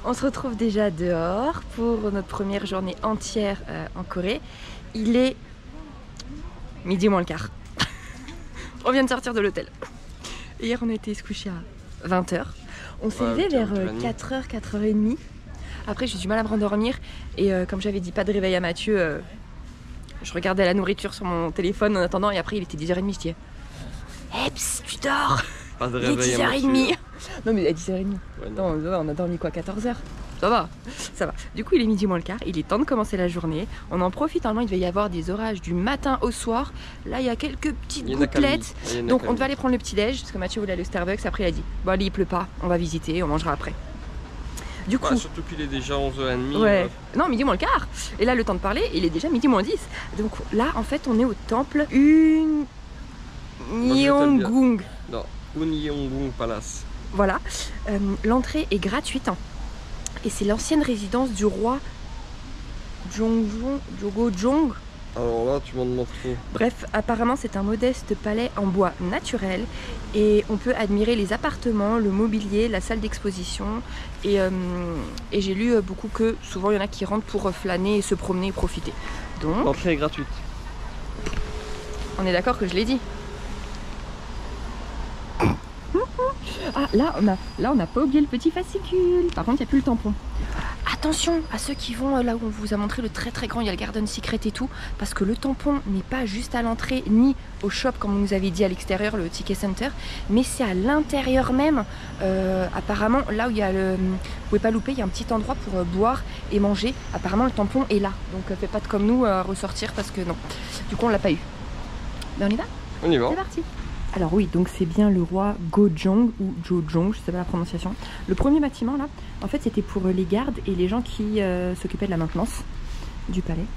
On se retrouve déjà dehors pour notre première journée entière en Corée. Il est midi moins le quart. On vient de sortir de l'hôtel. Hier, on a été se coucher à 20h. On s'est levé vers 4h, 4h30. Après, j'ai du mal à me rendormir. Et comme j'avais dit pas de réveil à Mathieu, je regardais la nourriture sur mon téléphone en attendant. Et après, il était 10h30. Je disais, hey, psst, tu dors. Pas de il est réveil 10h30. Non, mais à 10h30. Ouais, non, on a dormi quoi, 14h. Ça va, ça va. Du coup, il est midi moins le quart. Il est temps de commencer la journée. On en profite. Normalement, il devait y avoir des orages du matin au soir. Là, il y a quelques petites gouttelettes. Donc, on devait aller prendre le petit-déj. Parce que Mathieu voulait aller au Starbucks. Après, il a dit, bon, allez, il pleut pas. On va visiter. On mangera après. Du coup, surtout qu'il est déjà 11h30. Ouais. Non, midi moins le quart. Et là, le temps de parler, il est déjà midi moins 10. Donc là, en fait, on est au temple Unyongung. Non, Unyongung Palace. Voilà. L'entrée est gratuite. Hein. Et c'est l'ancienne résidence du roi Jongojong. Alors là, tu m'en demandes trop. Bref, apparemment, c'est un modeste palais en bois naturel. Et on peut admirer les appartements, le mobilier, la salle d'exposition. Et j'ai lu beaucoup que souvent, il y en a qui rentrent pour flâner et se promener et profiter. Donc, l'entrée est gratuite. On est d'accord que je l'ai dit. Ah, là, on n'a pas oublié le petit fascicule. Par contre, il n'y a plus le tampon. Attention à ceux qui vont là où on vous a montré le très très grand, il y a le Garden Secret et tout, parce que le tampon n'est pas juste à l'entrée ni au shop comme on nous avait dit à l'extérieur, le Ticket Center, mais c'est à l'intérieur même. Apparemment, là où il y a le... Vous pouvez pas louper, il y a un petit endroit pour boire et manger. Apparemment, le tampon est là, donc faites pas comme nous ressortir parce que non. Du coup, on l'a pas eu. Mais on y va ? On y va. C'est parti. Alors oui, donc c'est bien le roi Gojong ou Jojong, je sais pas la prononciation. Le premier bâtiment là, en fait c'était pour les gardes et les gens qui s'occupaient de la maintenance du palais.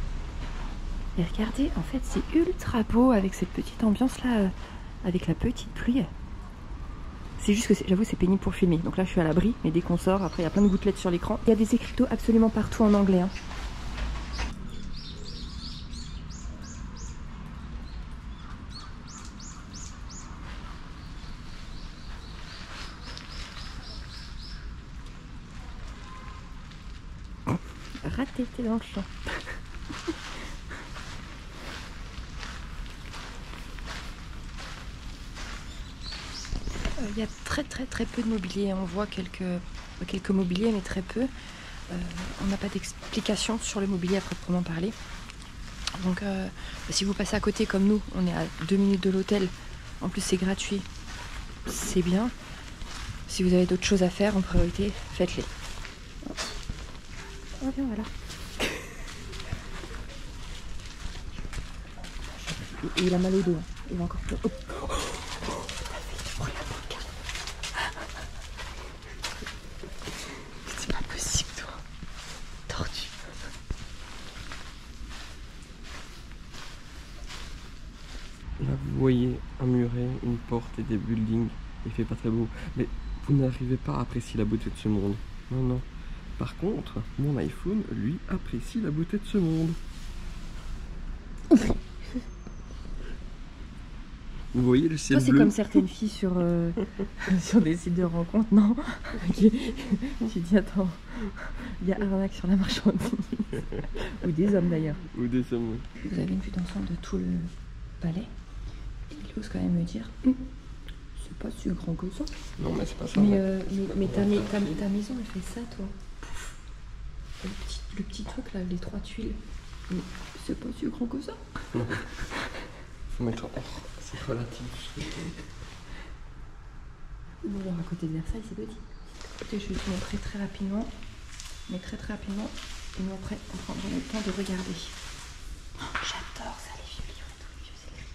Et regardez, en fait c'est ultra beau avec cette petite ambiance là, avec la petite pluie. C'est juste que j'avoue c'est pénible pour filmer, donc là je suis à l'abri, mais dès qu'on sort, après il y a plein de gouttelettes sur l'écran. Il y a des écriteaux absolument partout en anglais. Hein. Raté, t'es dans le champ. Il y a très peu de mobilier. On voit quelques mobiliers, mais très peu. On n'a pas d'explication sur le mobilier à proprement parler. Donc si vous passez à côté comme nous, on est à 2 minutes de l'hôtel. En plus c'est gratuit. C'est bien. Si vous avez d'autres choses à faire en priorité, faites-les. Oh bien voilà. Et il a mal au dos. Il va encore plus. Oh. C'est pas possible toi. Tordu. Là vous voyez un muret, une porte et des buildings. Il fait pas très beau. Mais vous n'arrivez pas à apprécier la beauté de ce monde. Non, non. Par contre, mon iPhone, lui, apprécie la beauté de ce monde. Vous voyez le ciel bleu. C'est comme certaines filles sur, sur des sites de rencontres, non? Tu dis, attends, il y a arnaque sur la marchandise. Ou des hommes d'ailleurs. Ou des hommes. Vous avez une vue d'ensemble de tout le palais. Il ose quand même me dire, c'est pas si grand que ça. Non, mais c'est pas ça. Mais ta maison, elle fait ça, toi. Le petit truc là, les 3 tuiles. Mais c'est pas si grand que ça. Non. Faut mettre. C'est relatif. Bon, alors à côté de Versailles, c'est petit. Écoutez, je vais vous montrer très rapidement. Mais très rapidement. Et nous après, on prendra le temps de regarder. Oh, j'adore ça, les vieux livres et tout, les vieux écrits.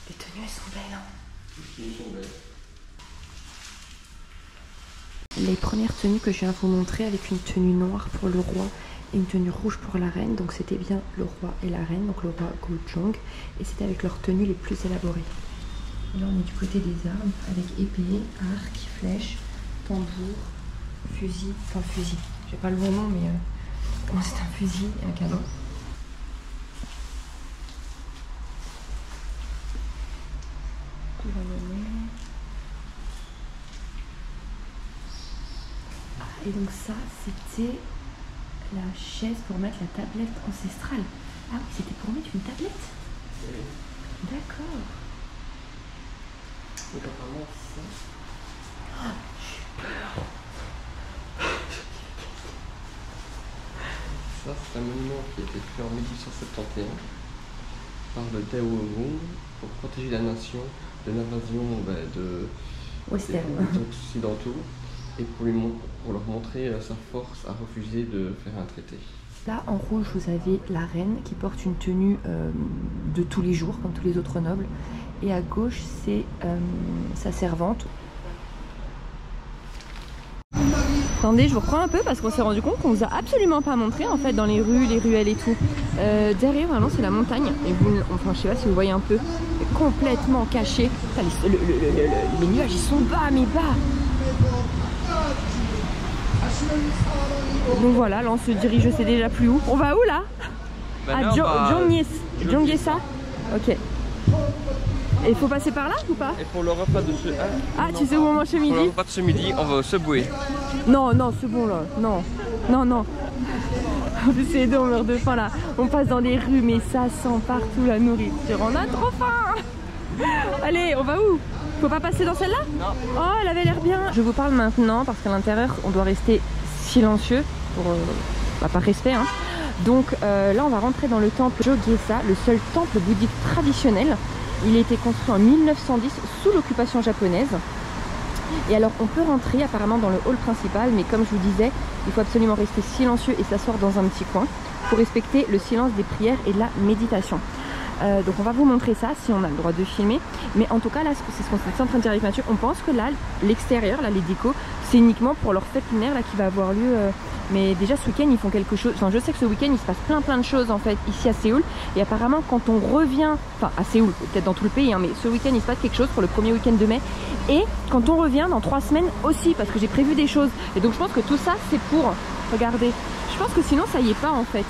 Les tenues, elles sont belles, hein. Les premières tenues que je viens de vous montrer avec une tenue noire pour le roi et une tenue rouge pour la reine, donc c'était bien le roi et la reine, donc le roi Gojong, et c'était avec leurs tenues les plus élaborées. Et là on est du côté des armes avec épée, arc, flèche, tambour, fusil, enfin fusil, j'ai pas le bon nom mais comment c'est un fusil et un canon. Et donc ça c'était la chaise pour mettre la tablette ancestrale. Ah oui, c'était pour mettre une tablette. D'accord. Donc apparemment ça... Oh, j'ai peur. Ça c'est un monument qui a été fait en 1871 par le Dao Wung pour protéger la nation de l'invasion de Western. des occidentaux et pour leur montrer sa force à refuser de faire un traité. Là en rouge vous avez la reine qui porte une tenue de tous les jours comme tous les autres nobles et à gauche c'est sa servante. Attendez, je vous reprends un peu parce qu'on s'est rendu compte qu'on vous a absolument pas montré en fait dans les rues, les ruelles et tout. Derrière vraiment c'est la montagne et vous, enfin je sais pas si vous voyez un peu, complètement caché. Les nuages ils sont bas mais bas. Donc voilà, là on se dirige je sais déjà plus où. On va où là? À Jonggesa. Ok. Et il faut passer par là ou pas? Et pour le repas de ce... Ah, tu sais où on mange ce midi? Pour le repas de ce midi, on va au Subway. Non, non, c'est bon là. Non, non, non. En plus, c'est deux, on meurt de faim là. On passe dans les rues, mais ça sent partout la nourriture. On a trop faim. Allez, on va où? Faut pas passer dans celle-là? Non. Oh, elle avait l'air bien. Je vous parle maintenant parce qu'à l'intérieur, on doit rester silencieux pour par respect. Hein. Donc là, on va rentrer dans le temple Jonggesa, le seul temple bouddhique traditionnel. Il a été construit en 1910 sous l'occupation japonaise. Et alors on peut rentrer apparemment dans le hall principal, mais comme je vous disais, il faut absolument rester silencieux et s'asseoir dans un petit coin pour respecter le silence des prières et de la méditation. Donc on va vous montrer ça si on a le droit de filmer. Mais en tout cas là, c'est ce qu'on était en train de dire avec Mathieu, on pense que là, l'extérieur, là les décos, c'est uniquement pour leur fête lunaire là qui va avoir lieu. Mais déjà ce week-end ils font quelque chose, enfin je sais que ce week-end il se passe plein de choses en fait ici à Séoul. Et apparemment quand on revient, enfin à Séoul, peut-être dans tout le pays, hein, mais ce week-end il se passe quelque chose pour le premier week-end de mai. Et quand on revient dans 3 semaines aussi, parce que j'ai prévu des choses. Et donc je pense que tout ça c'est pour, regardez, je pense que sinon ça y est pas en fait.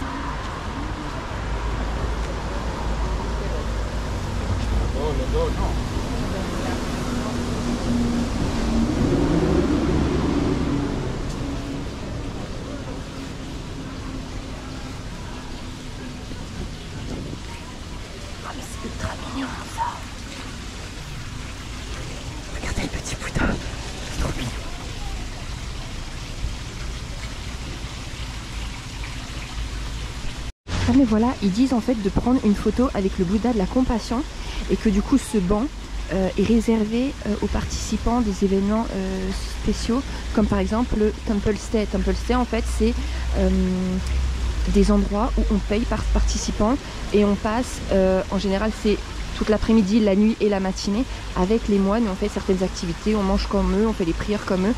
Non. Ah mais c'est ultra mignon ça. Regardez le petit Bouddha, c'est trop mignon. Ah mais voilà, ils disent en fait de prendre une photo avec le Bouddha de la compassion et que du coup ce banc est réservé aux participants des événements spéciaux comme par exemple le Temple Stay. Temple Stay en fait c'est des endroits où on paye par participant et on passe, en général c'est toute l'après-midi, la nuit et la matinée avec les moines et on fait certaines activités, on mange comme eux, on fait les prières comme eux.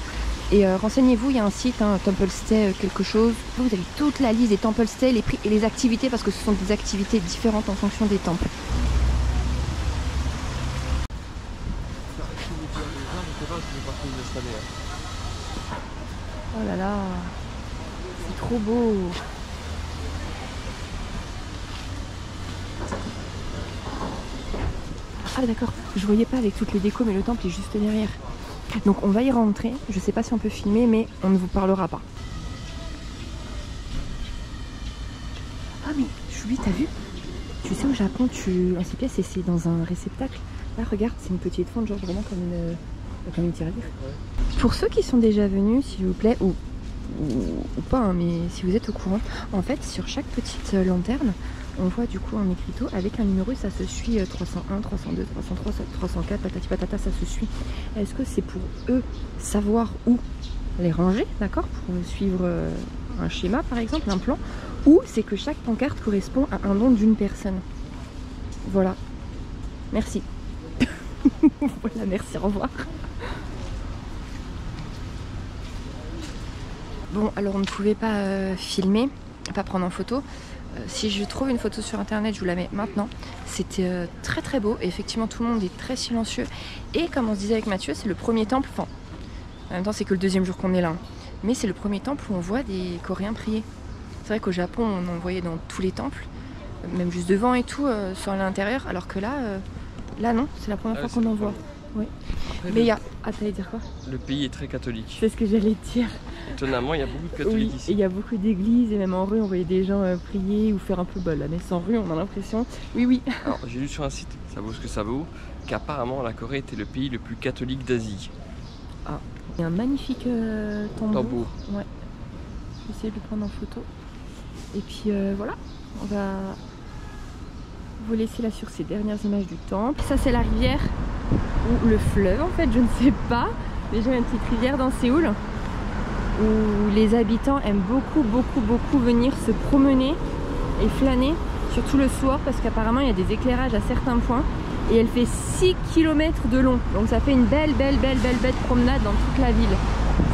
Et renseignez-vous, il y a un site, hein, Temple Stay quelque chose. Vous avez toute la liste des Temple Stay, les prix et les activités parce que ce sont des activités différentes en fonction des temples. Oh là là, c'est trop beau. Ah d'accord, je voyais pas avec toutes les décos mais le temple est juste derrière. Donc on va y rentrer, je sais pas si on peut filmer mais on ne vous parlera pas. Ah mais Choubi, t'as vu? Tu sais au Japon, un pièces et c'est dans un réceptacle. Là regarde, c'est une petite fente genre vraiment comme une tirelire. Ouais. Pour ceux qui sont déjà venus s'il vous plaît, ou pas hein, mais si vous êtes au courant, en fait sur chaque petite lanterne on voit du coup un écriteau avec un numéro et ça se suit 301, 302, 303, 304, patati patata, ça se suit. Est-ce que c'est pour eux savoir où les ranger, d'accord, pour suivre un schéma par exemple, un plan, ou c'est que chaque pancarte correspond à un nom d'une personne? Voilà, merci. Voilà, merci, au revoir. Bon, alors on ne pouvait pas filmer, pas prendre en photo. Si je trouve une photo sur internet, je vous la mets maintenant. C'était très beau et effectivement tout le monde est très silencieux. Et comme on se disait avec Mathieu, c'est le premier temple, enfin en même temps c'est que le deuxième jour qu'on est là. mais c'est le premier temple où on voit des Coréens prier. C'est vrai qu'au Japon, on en voyait dans tous les temples, même juste devant et tout, sur l'intérieur, alors que là, là non, c'est la première fois qu'on en voit. Oui. Mais il y a... Ah, t'allais dire quoi? Le pays est très catholique. C'est ce que j'allais dire. Étonnamment, il y a beaucoup de catholiques ici. Il y a beaucoup d'églises et même en rue, on voyait des gens prier ou faire un peu la messe en rue, on a l'impression. Oui, oui. Alors, j'ai lu sur un site, ça vaut ce que ça vaut, qu'apparemment la Corée était le pays le plus catholique d'Asie. Ah, il y a un magnifique tambour. Ouais. Je vais essayer de le prendre en photo. Et puis voilà, on va vous laisser là sur ces dernières images du temple. Ça, c'est la rivière ou le fleuve en fait, je ne sais pas. Déjà, il y a une petite rivière dans Séoul où les habitants aiment beaucoup venir se promener et flâner, surtout le soir, parce qu'apparemment il y a des éclairages à certains points et elle fait 6 km de long, donc ça fait une belle promenade dans toute la ville.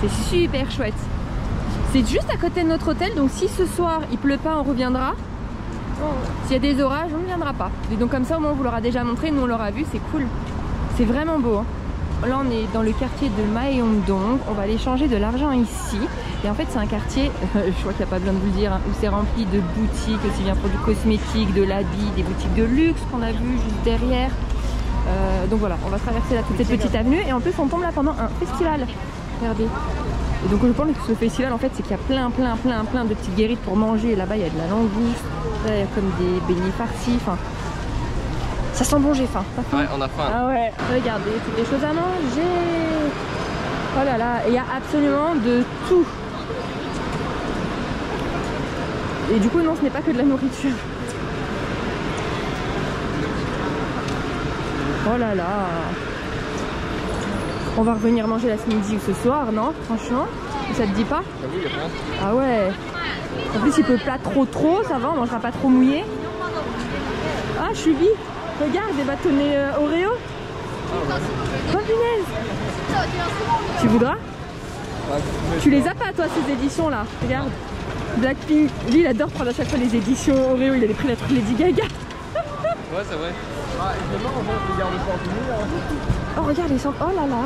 C'est super chouette. C'est juste à côté de notre hôtel, donc si ce soir il pleut pas, on reviendra. S'il y a des orages, on ne viendra pas. Et donc comme ça, au moins on vous l'aura déjà montré, nous on l'aura vu, c'est cool. C'est vraiment beau, hein. Là on est dans le quartier de Maeongdong, on va aller changer de l'argent ici. Et en fait c'est un quartier, je crois qu'il n'y a pas besoin de vous le dire, hein, où c'est rempli de boutiques, aussi bien produits cosmétiques, de l'habit, des boutiques de luxe qu'on a vu juste derrière. Donc voilà, on va traverser là toute cette petite avenue et en plus on tombe là pendant un festival. Regardez. Et donc je pense que ce festival en fait c'est qu'il y a plein de petites guérites pour manger. Là-bas il y a de la langouste, là il y a comme des beignets farcis, enfin... Ça sent bon, j'ai faim. Ouais, on a faim. Ah ouais, regardez, toutes les choses à manger. Oh là là, il y a absolument de tout. Et du coup, non, ce n'est pas que de la nourriture. Oh là là. On va revenir manger là ce midi ou ce soir, non? Franchement, ça te dit pas? Ah ouais. En plus, il peut pas trop, ça va, on mangera pas trop mouillé. Ah, je suis vie. Regarde, des bâtonnets Oreo. Oh punaise. Tu voudras? Tu les as pas toi ces éditions là? Regarde. Blackpink, lui il adore prendre à chaque fois les éditions Oreo, il avait pris la truc Lady Gaga. Ouais c'est vrai. Ah, évidemment, on regarde les champignons là. Oh regarde les champignons, oh là là.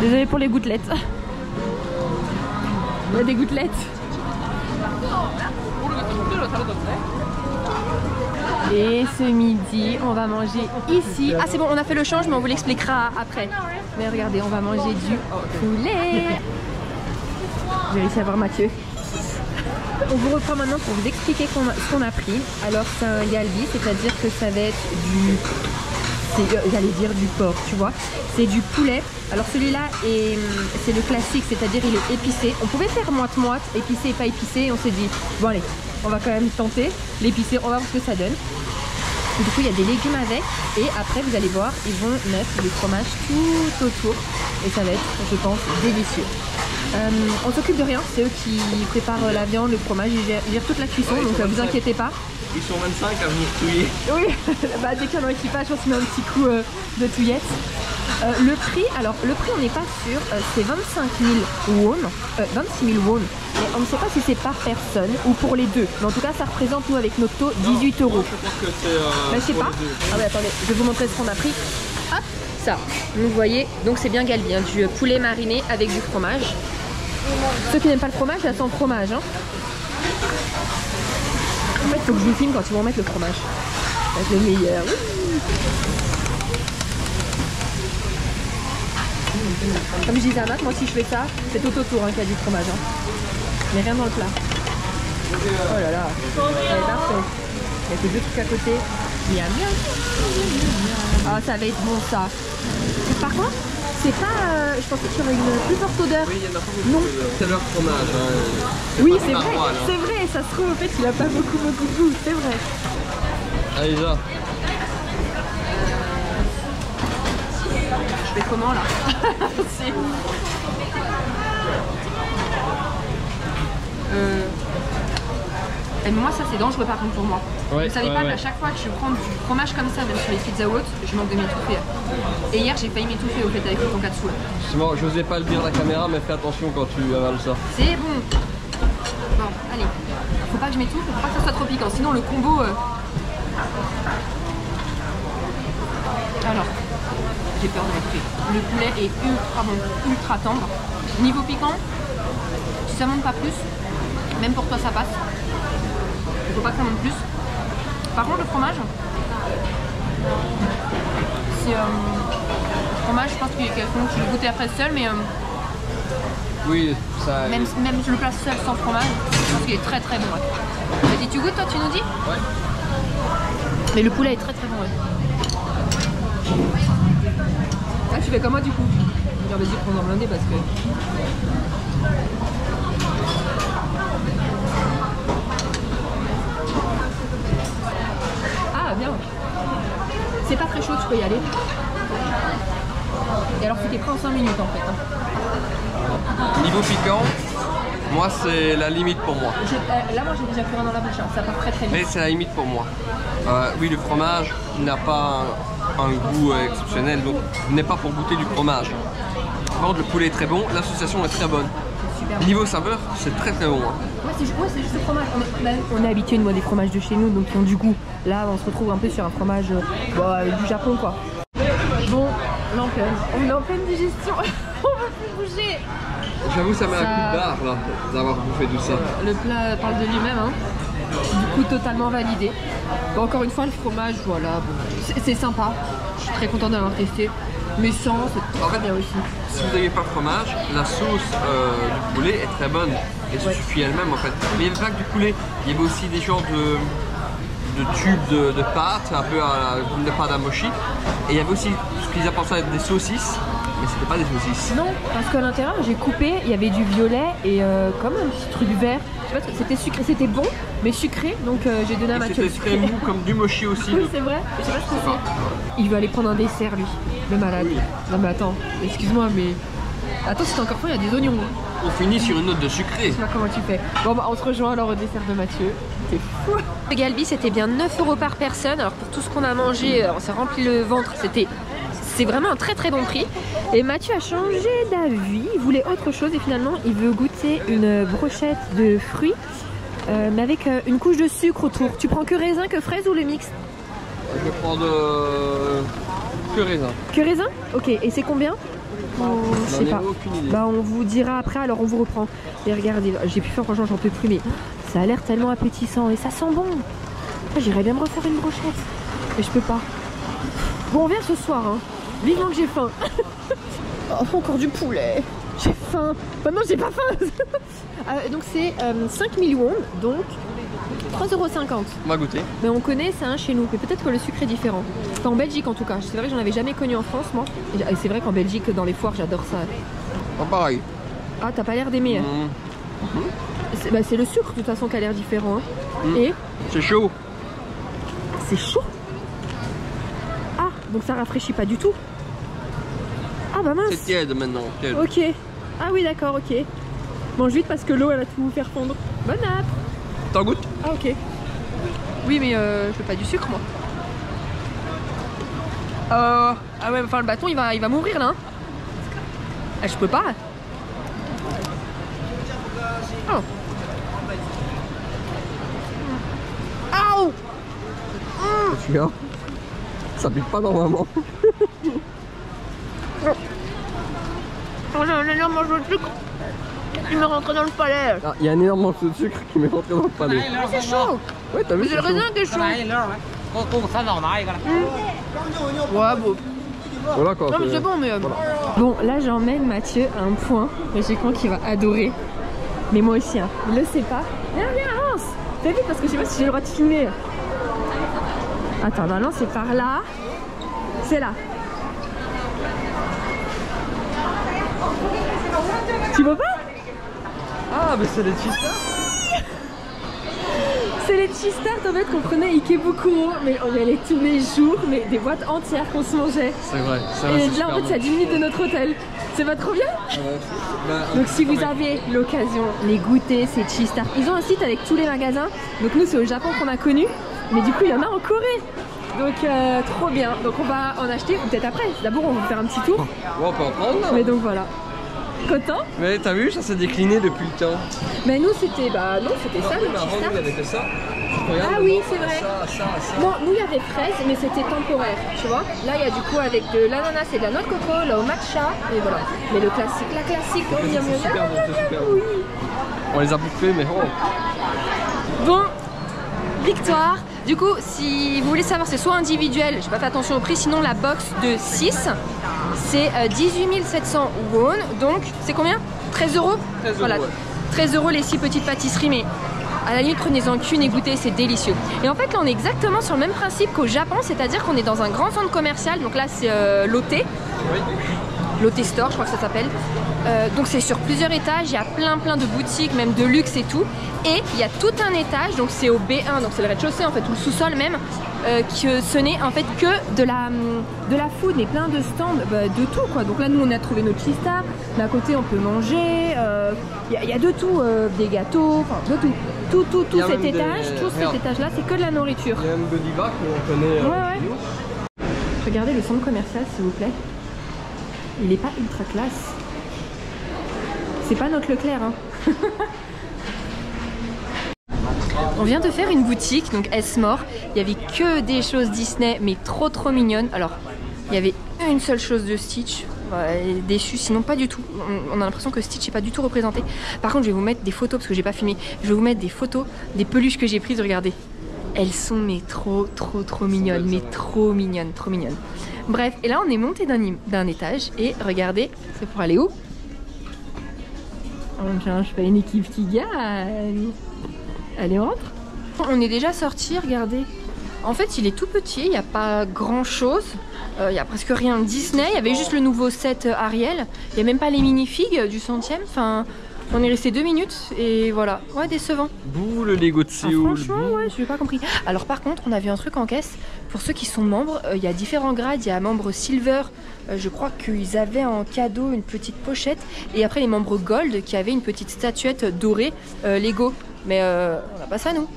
Désolée pour les gouttelettes. Il y a des gouttelettes. Et ce midi, on va manger ici. Ah c'est bon, on a fait le change, mais on vous l'expliquera après. Mais regardez, on va manger du poulet. J'ai réussi à voir Mathieu. On vous reprend maintenant pour vous expliquer ce qu'on a pris. Alors c'est un galbi, c'est-à-dire que ça va être du... J'allais dire du porc, tu vois. C'est du poulet. Alors celui-là, c'est le classique, c'est-à-dire il est épicé. On pouvait faire moite-moite, épicé et pas épicé. Et on s'est dit, bon allez, on va quand même tenter l'épicé, on va voir ce que ça donne. Et du coup, il y a des légumes avec. Et après, vous allez voir, ils vont mettre du fromage tout autour. Et ça va être, je pense, délicieux. On s'occupe de rien, c'est eux qui préparent la viande, le fromage, ils gèrent toute la cuisson, ouais, donc vous inquiétez pas. Ils sont 25 à venir touiller. Oui, bah, dès qu'il y a dans l'équipage, on se met un petit coup de touillette. Le prix, alors le prix on n'est pas sûr, c'est 25 000 won, 26 000 won. Mais on ne sait pas si c'est par personne ou pour les deux. Mais en tout cas, ça représente nous avec notre taux 18 euros. Je pense que c'est. Je sais pas. Ah ouais, attendez, je vais vous montrer ce qu'on a pris. Hop, ça. Vous voyez, donc c'est bien galbi, hein, du poulet mariné avec du fromage. Ceux qui n'aiment pas le fromage, là sans fromage. Hein. En fait, il faut que je vous filme quand ils vont mettre le fromage. Ça va être le meilleur. Comme je disais à Matt, moi si je fais ça, c'est tout autour hein, qu'il y a du fromage. Hein. Mais rien dans le plat. Oh là là, c'est parfait. Il y a que deux trucs à côté. Miam miam. Ah, ça va être bon ça. Par contre, c'est pas. Je pensais qu'il y aurait une plus forte odeur. Oui, il y en a pas beaucoup. Non. C'est leur fromage. Hein. Oui, c'est vrai. C'est vrai, ça se trouve, en fait, il a pas beaucoup de goût. C'est vrai. Allez, là. Je fais comment là? Et moi ça c'est dangereux par contre pour moi. Ouais, vous savez pas qu'à chaque fois que je prends du fromage comme ça, même sur les pizzas ou autres, je manque de m'étouffer. Et hier j'ai failli m'étouffer au fait avec le tonkatsu. Justement, j'osais pas le dire à la caméra, mais fais attention quand tu avales ça. C'est bon. Bon, allez. Faut pas que je m'étouffe, faut pas que ça soit trop piquant, sinon le combo... Alors, j'ai peur de m'être pris. Le poulet est ultra bon, ultra tendre. Niveau piquant, si ça monte pas plus, même pour toi ça passe. Il faut pas que ça monte plus. Par contre le fromage, c'est le fromage, je pense qu'il y a quelqu'un qui le goûter après seul, mais Oui, ça. même je le place seul sans fromage, je pense qu'il est très très bon. Ouais. Vas-y, tu goûtes toi, tu nous dis? Ouais. Mais le poulet est très très bon. Ouais. Ah, tu fais comme moi du coup? Je vais dire, vas-y, prends en blindé parce que. Ah, bien. C'est pas très chaud, tu peux y aller. Et alors, c'était prêt en 5 minutes en fait. Hein. Niveau piquant, moi c'est la limite pour moi. Là, moi j'ai déjà plus rien dans la bouche, hein. Ça part très très vite. Mais c'est la limite pour moi. Oui, le fromage n'a pas un goût exceptionnel, donc n'est pas pour goûter du fromage. Par contre, le poulet est très bon, l'association est très bonne. Super. Niveau saveur, c'est très très bon. Hein. Ouais, c'est juste le fromage. On est habitué moi des fromages de chez nous, donc qui ont du goût. Là, on se retrouve un peu sur un fromage du Japon, quoi. Bon, là on est en pleine digestion. On va plus bouger. J'avoue, ça met un coup de barre là, d'avoir bouffé tout ça. Le plat parle de lui-même, hein. Du coup, totalement validé. Bon, encore une fois, le fromage, voilà, bon, c'est sympa. Je suis très contente d'avoir testé. Mais sans, c'est En fait, bien aussi. Si vous n'avez pas de fromage, la sauce du poulet est très bonne et se suffit elle-même en fait. Mais il n'y avait pas que du poulet, il y avait aussi des genres de tubes de pâte, un peu comme des pâtes à mochi. Et il y avait aussi ce qu'ils appellent des saucisses, mais c'était pas des saucisses. Non, parce qu'à l'intérieur, j'ai coupé, il y avait du violet et comme un petit truc vert. Je sais pas, c'était sucré, c'était bon, mais sucré, donc j'ai donné à Mathieu. C'était très mou comme du mochi aussi. Oui, c'est vrai, je sais pas ce que c'est. Il veut aller prendre un dessert, lui, le malade. Oui. Non mais attends, excuse-moi, mais... Attends, si t'as encore faim, il y a des oignons. On finit sur une note de sucré. Je sais pas comment tu fais. Bon, bah, on se rejoint alors au dessert de Mathieu. C'est fou. Le Galbi, c'était bien 9 € par personne. Alors pour tout ce qu'on a mangé, on s'est rempli le ventre. C'est vraiment un très très bon prix. Et Mathieu a changé d'avis. Il voulait autre chose et finalement, il veut goûter une brochette de fruits, mais avec une couche de sucre autour. Tu prends que raisin, que fraise ou le mix? Je vais prendre que raisin. Que raisin? Ok. Et c'est combien? Je sais pas. Aucune idée. Bah on vous dira après, alors on vous reprend. Et regardez, j'ai pu faire, franchement j'en peux plus, mais ça a l'air tellement appétissant et ça sent bon. J'irais bien me refaire une brochette, mais je peux pas. Bon, on vient ce soir, hein. Vivement que j'ai faim. Oh, encore du poulet. J'ai faim. Bah non, j'ai pas faim. Donc c'est 5000 won, donc 3,50 €. On va goûter. Mais on connaît ça, hein, chez nous, mais peut-être que le sucre est différent. Enfin, en Belgique en tout cas. C'est vrai que j'en avais jamais connu en France, moi. Et c'est vrai qu'en Belgique, dans les foires, j'adore ça. Pas pareil. Ah, t'as pas l'air d'aimer. C'est le sucre de toute façon qui a l'air différent. Hein. Et c'est chaud. c'est chaud. Ah, donc ça rafraîchit pas du tout. Ah bah mince. C'est tiède maintenant. Tiède. Ok. Ah oui, d'accord, ok. Mange vite parce que l'eau elle va tout vous faire fondre. Bonne app. T'en goûtes? Ah ok. Oui mais je veux pas du sucre moi. Ah ouais, enfin le bâton il va mourir là. Hein. Ah, je peux pas. Oh. Aouh. Celui-là, ça pique pas normalement. Oh, j'ai un énorme morceau de sucre qui me rentre dans le palais. Ah, il y a un énorme morceau de sucre qui m'est rentré dans le palais. C'est chaud. Ouais, t'as vu? C'est le raisin qui est chaud. Ouais, bon. Voilà quoi. Non mais c'est bon mais... Voilà. Bon là j'emmène Mathieu à un point et j'ai cru qu'il va adorer. Mais moi aussi hein. Il le sait pas. Viens avance. Fais vite parce que je sais pas si j'ai le droit de filmer. Attends non c'est par là. C'est là. Tu vois pas? Ah mais c'est les cheese. C'est les cheese tarts en fait qu'on prenait Ikebukuro, mais on y allait tous les jours, mais des boîtes entières qu'on se mangeait. C'est vrai. Et là en fait c'est à 10 minutes de notre hôtel. C'est pas trop bien? Donc si vous avez l'occasion, les goûter, ces cheese tarts. Ils ont un site avec tous les magasins. Donc nous c'est au Japon qu'on a connu, mais du coup il y en a en Corée. Donc trop bien. Donc on va en acheter, ou peut-être après. D'abord on va faire un petit tour. Ouais, on peut en prendre là. Mais donc voilà. Content? Mais t'as vu, ça s'est décliné depuis le temps. Mais nous c'était non c'était ça le Avant, petit il y avait que ça. Regarde, Ah oui, maintenant, c'est vrai. Ça. Non, nous il y avait fraises, mais c'était temporaire, tu vois. Là il y a du coup avec de l'ananas et de la noix de coco, là au matcha, et voilà. Mais le classique, la classique, oh, C'est super bon, c'est super bon. oui. On les a bouffés, mais oh. Bon, victoire. Du coup, si vous voulez savoir, c'est soit individuel, j'ai pas fait attention au prix, sinon la box de 6, c'est 18 700 won, donc c'est combien? 13 €. 13 €, Voilà, ouais. 13 € les 6 petites pâtisseries, mais à la limite prenez-en qu'une et goûtez, c'est délicieux. Et en fait là on est exactement sur le même principe qu'au Japon, c'est-à-dire qu'on est dans un grand centre commercial, donc là c'est Lotte. Oui. Lotte Store, je crois que ça s'appelle. Donc c'est sur plusieurs étages, il y a plein de boutiques, même de luxe et tout. Et il y a tout un étage, donc c'est au B1, donc c'est le rez-de-chaussée en fait, ou le sous-sol même, que ce n'est en fait que de la food, mais plein de stands, de tout quoi. Donc là nous on a trouvé notre chista, d'un côté on peut manger, il y a de tout, des gâteaux, enfin de tout. Tout cet étage, tout cet étage là, c'est que de la nourriture. Il y a même Godiva qu'on connaît. Ouais. Regardez le centre commercial s'il vous plaît. Il est pas ultra classe. C'est pas notre Leclerc hein. On vient de faire une boutique, donc S-More. Il y avait que des choses Disney, mais trop mignonnes. Alors, il y avait une seule chose de Stitch. Déçu, sinon pas du tout. On a l'impression que Stitch n'est pas du tout représenté. Par contre, je vais vous mettre des photos, parce que j'ai pas filmé. Je vais vous mettre des photos des peluches que j'ai prises, regardez. Elles sont mais trop mignonnes, mais trop mignonnes. Bref, et là on est monté d'un étage, et regardez, c'est pour aller où? On change pas une équipe qui gagne. Allez, on rentre. On est déjà sorti, regardez. En fait, il est tout petit, il n'y a pas grand chose. Il n'y a presque rien de Disney. Il y avait juste le nouveau set Ariel. Il n'y a même pas les mini-figues du 100e. Enfin, on est resté 2 minutes et voilà. Ouais, décevant. Bouh, le Lego de Séoul. Franchement, ouais, je n'ai pas compris. Alors, par contre, on a vu un truc en caisse. Pour ceux qui sont membres, il y a différents grades. Il y a membre Silver. Je crois qu'ils avaient en cadeau une petite pochette. Et après, les membres Gold qui avaient une petite statuette dorée Lego. Mais on n'a pas ça, nous.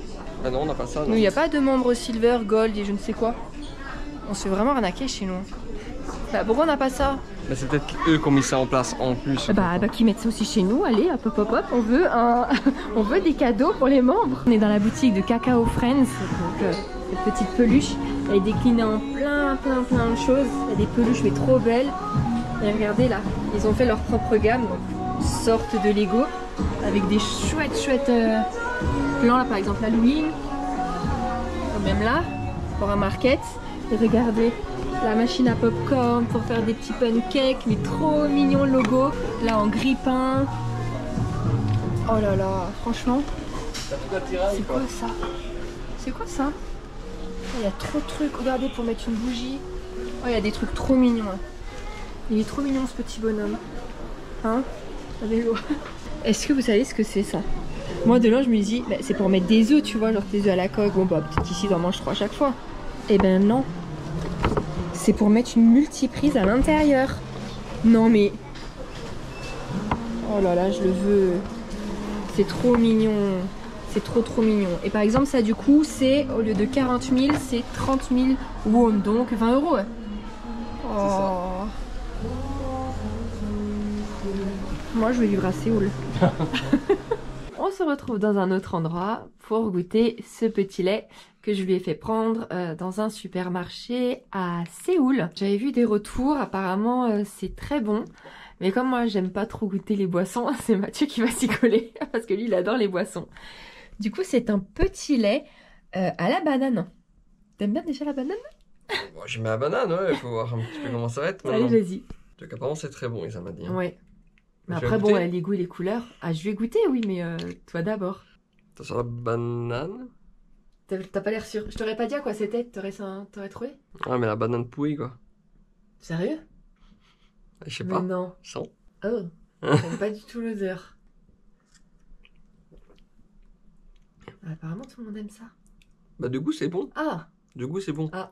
Ah non, on n'a pas ça. Nous, il n'y a pas de membres Silver, Gold et je ne sais quoi. On se fait vraiment arnaquer chez nous. Bah, pourquoi on n'a pas ça? Bah, c'est peut-être eux qui ont mis ça en place en plus. Bah qu'ils mettent ça aussi chez nous. Allez, hop, on veut on veut des cadeaux pour les membres. On est dans la boutique de Cacao Friends. Donc, cette petite peluche, elle est déclinée en plein de choses. Il y a des peluches mais trop belles. Et regardez là, ils ont fait leur propre gamme. Une sorte de Lego avec des chouettes plans là, par exemple Halloween. Même là, pour un market. Et regardez, la machine à popcorn pour faire des petits pancakes, mais trop mignon logo. Là en grille-pain. Oh là là, franchement. C'est quoi ça? C'est quoi ça? Il y a trop de trucs, regardez, pour mettre une bougie. Oh, il y a des trucs trop mignons. Il est trop mignon ce petit bonhomme. Hein? Avec l'eau. Est-ce que vous savez ce que c'est ça? Moi de loin je me dis, bah, c'est pour mettre des œufs, tu vois, genre des œufs à la coque. Bon bah peut-être ici j'en mange 3 à chaque fois. Eh ben non. C'est pour mettre une multiprise à l'intérieur. Non mais... Oh là là, je le veux. C'est trop mignon. C'est trop mignon. Et par exemple ça du coup c'est, au lieu de 40 000, c'est 30 000 won, donc 20 €. Ouais. Oh. Moi je vais vivre à Séoul. On se retrouve dans un autre endroit pour goûter ce petit lait que je lui ai fait prendre dans un supermarché à Séoul. J'avais vu des retours, apparemment c'est très bon. Mais comme moi j'aime pas trop goûter les boissons, c'est Mathieu qui va s'y coller parce que lui il adore les boissons. Du coup c'est un petit lait à la banane. T'aimes bien déjà la banane? Bon, je mets la banane, ouais, faut voir un petit peu comment ça va être. Allez, vas-y. Donc apparemment c'est très bon, ça m'a dit. Hein. Ouais. Mais après bon, les goûts et les couleurs. Ah je vais goûter, oui, mais toi d'abord. T'as sur la banane? T'as pas l'air sûr. Je t'aurais pas dit à quoi c'était, t'aurais trouvé? Ah mais la banane pourrie quoi. Sérieux? Je sais pas. Mais non. Sans. Oh, j'aime pas du tout l'odeur. Apparemment tout le monde aime ça. Bah de goût c'est bon. Ah. De goût c'est bon. Ah.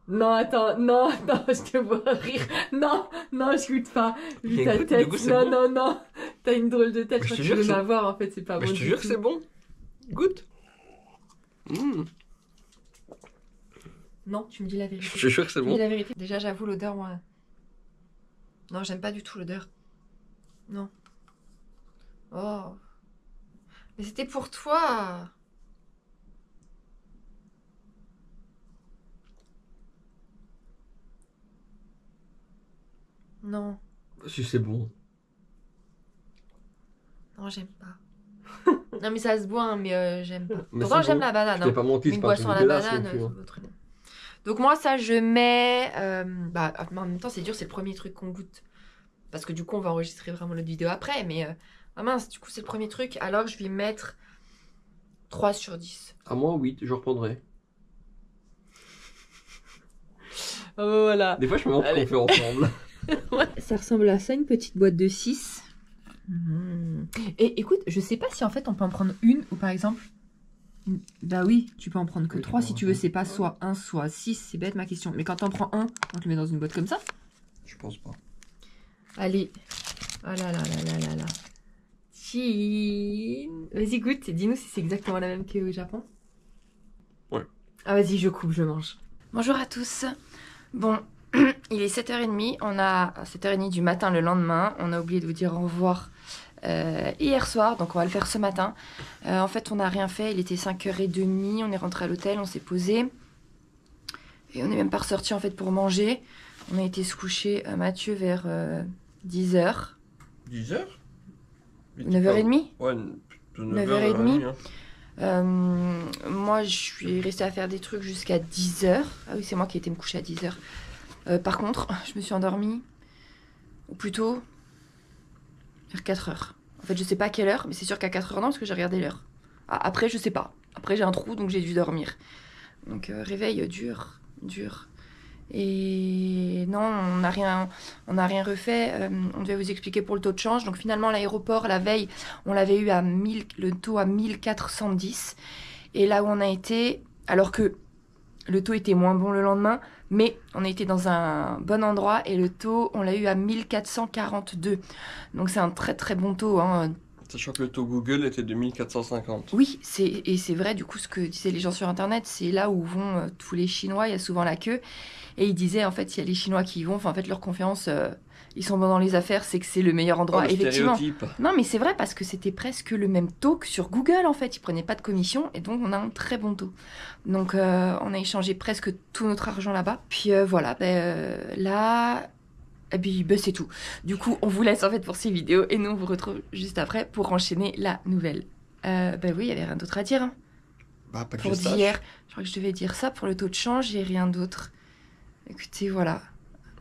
Non attends, non, je te vois rire. Non, je goûte pas. Vu ta tête. Non. T'as une drôle de tête. Je crois que tu veux m'avoir en fait, c'est pas bon. Je te jure que c'est bon. Goûte. Non, tu me dis la vérité. Je te jure que c'est bon. Tu me dis la vérité. Déjà j'avoue l'odeur moi. Non, j'aime pas du tout l'odeur. Non. Oh. Mais c'était pour toi. Non. Si c'est bon. Non, j'aime pas. Non, mais ça se boit, hein, mais j'aime pas. Mais Pourtant, c'est j'aime bon. la banane. Je t'ai pas menti, Mais c'est une pas un boisson truc à la dégueulasse non banane, plus, hein. c'est autre. Donc moi, ça, je mets... bah, en même temps, c'est dur, c'est le premier truc qu'on goûte. Parce que du coup, on va enregistrer vraiment l'autre vidéo après. Mais, ah mince, du coup, c'est le premier truc. Alors, je vais mettre 3 sur 10. À moi, oui, je reprendrai. Oh, voilà. Des fois, je me demande ce qu'on fait ensemble. Ouais. Ça ressemble à ça, une petite boîte de 6. Et écoute, je sais pas si en fait on peut en prendre une ou par exemple... Bah oui, tu peux en prendre que 3 si tu veux, c'est pas soit 1 soit 6, c'est bête ma question. Mais quand t'en prends un, on te le met dans une boîte comme ça? Je pense pas. Allez. Oh là là là là là là. Chin. Vas-y goûte, dis-nous si c'est exactement la même qu'au Japon. Ouais. Ah vas-y, je coupe, je mange. Bonjour à tous. Bon, il est 7h30, on a 7h30 du matin le lendemain. On a oublié de vous dire au revoir hier soir, donc on va le faire ce matin. En fait, on n'a rien fait, il était 5h30, on est rentré à l'hôtel, on s'est posé. Et on n'est même pas ressorti en fait pour manger. On a été se coucher, Mathieu, vers 10h. 10h 9h30 Ouais, 9h30. Moi, je suis restée à faire des trucs jusqu'à 10h. Ah oui, c'est moi qui ai été me coucher à 10h. Par contre, je me suis endormie, ou plutôt vers 4h. En fait, je sais pas à quelle heure, mais c'est sûr qu'à 4h non, parce que j'ai regardé l'heure. Ah, après, je sais pas. Après, j'ai un trou, donc j'ai dû dormir. Donc, réveil dur. Et non, on n'a rien refait. On devait vous expliquer pour le taux de change. Donc finalement, l'aéroport, la veille, on l'avait eu à 1000, le taux à 1410. Et là où on a été, alors que le taux était moins bon le lendemain, mais on a été dans un bon endroit et le taux, on l'a eu à 1442. Donc c'est un très très bon taux, hein. Sachant que le taux Google était de 1450. Oui, et c'est vrai, du coup, ce que disaient les gens sur Internet, c'est là où vont tous les Chinois, il y a souvent la queue. Et ils disaient, en fait, il y a les Chinois qui y vont, enfin, en fait, leur confiance, ils sont bons dans les affaires, c'est que c'est le meilleur endroit, Oh, le effectivement. stéréotype. Non, mais c'est vrai, parce que c'était presque le même taux que sur Google, en fait. Ils prenaient pas de commission, et donc on a un très bon taux. Donc, on a échangé presque tout notre argent là-bas. Puis voilà, là... Et puis c'est tout. Du coup, on vous laisse en fait pour ces vidéos et nous on vous retrouve juste après pour enchaîner la nouvelle. Oui, il y avait rien d'autre à dire. Hein. Bah, pas que Pour je sache. d'hier, je crois que je devais dire ça pour le taux de change et rien d'autre. Écoutez, voilà.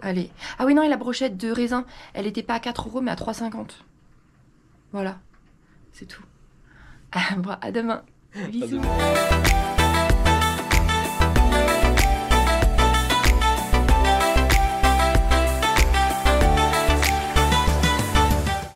Allez. Ah oui, non, et la brochette de raisin, elle était pas à 4 € mais à 3,50 €. Voilà. C'est tout. Bon, à demain. Bisous. À demain.